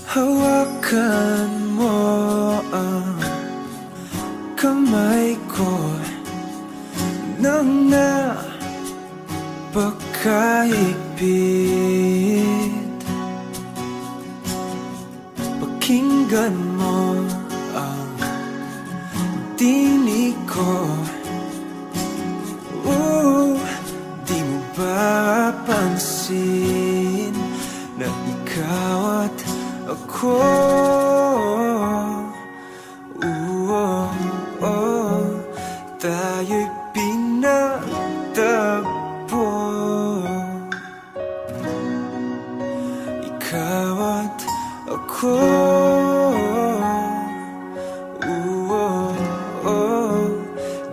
Hawakan mo ang kamay ko nang napakahigpit. Pakinggan mo ang tinig ko. Di mo ba pansin na ikaw at ako? Tayo'y pinagtagpo. Ikaw at ako.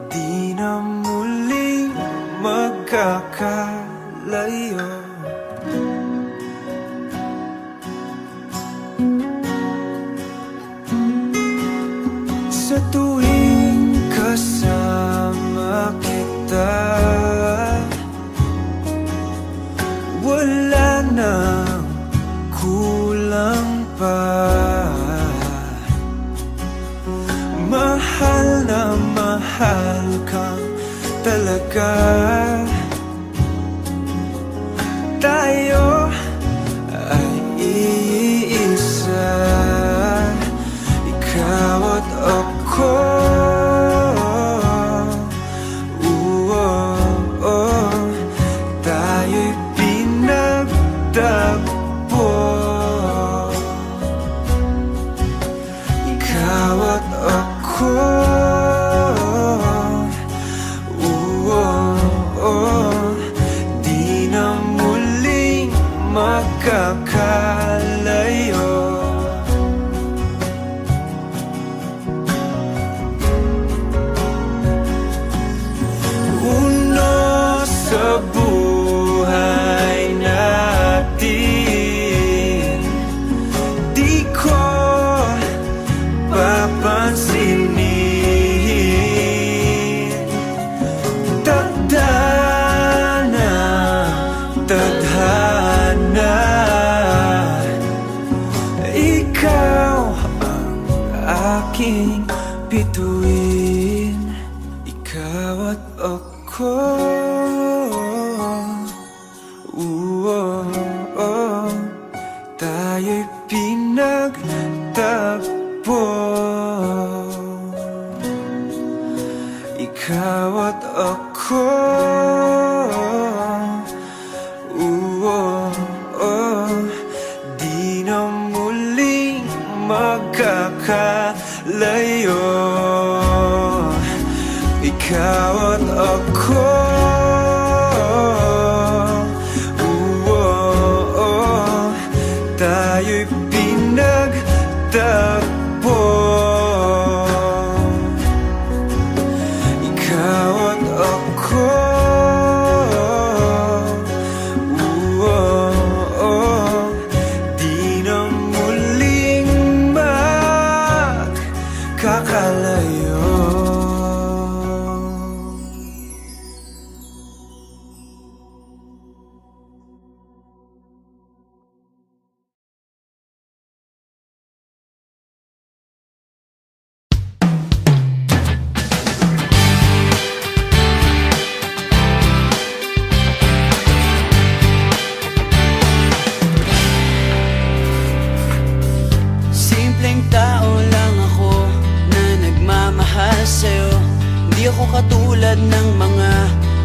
Di na muling magkakalayo. Sa tuwing kasama kita, wala nang kulang pa. Mahal na mahal kang talaga. Tayo ay iisa, ikaw at ako. Tayo'y pinagtagpo. Ikaw at ako. Di na muling magkakalayo. Sa buhay natin, di ko papansinin. Tadhana, tadhana, ikaw ang aking bituin. Ikaw at ako. Tayo'y pinagtagpo. Ikaw at ako. Di na muling magkakalayo. Ikaw at ako. Tayo'y pinagtagpo. Ikaw at ako. Di na muling magkakalayo. Tao lang ako na nagmamahal sa'yo. Di ako katulad ng mga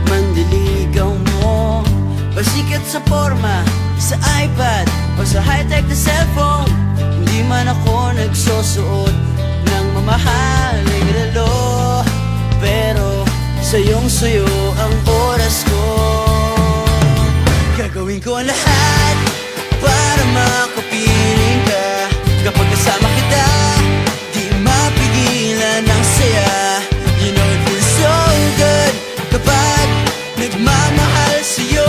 mandiligaw mo. Pasikat sa forma, sa iPad o sa high-tech na cellphone. Hindi man ako nagsusuot ng mamahaling relo, pero sayong-sayo ang oras ko. Gagawin ko ang lahat para makapiling ka. Kapag kasama kita, di mapigilan ang saya. You know it feels so good kapag nagmamahal sa'yo.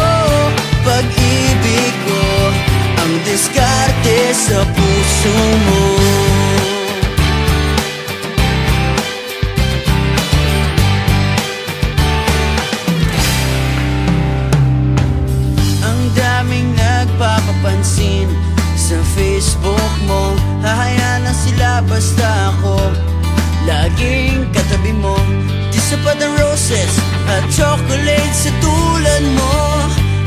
Pag-ibig ko ang diskarte sa puso mo. Ang daming nagpapapansin sa Facebook mo. roses at chocolate sa tulad mo.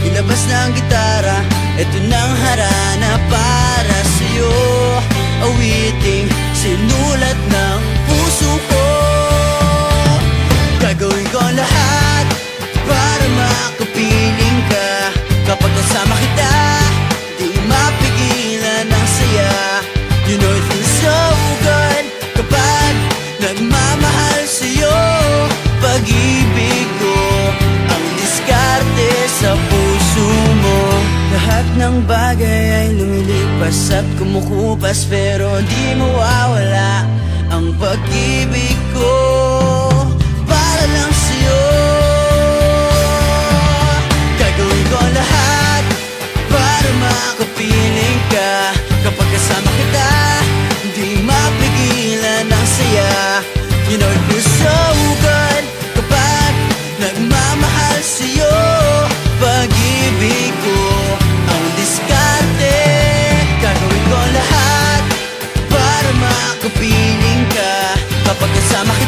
Ilabas na ang gitara, eto nang harana para sa'yo. Awiting sinulat ng puso ko. Gagawin ko ang lahat para makapiling ka. Kapag kasama kita, di mapigilan ang saya. You know it feels so good kapag nagmamahal sa'yo. Pag-ibig ko ang diskarte sa puso mo. Lahat ng bagay ay lumilipas at kumukupas, pero di mawawala ang pag-ibig ko para lang sa'yo. Gagawin ko ang lahat para makapiling ka. Kapag kasama kita, di mapigilan ang saya. You know it feels so good kapag nagmamahal sa'yo. Pag-ibig ko ang diskarte. Gagawin ko ang lahat para makapiling ka. Kapag kasama kita,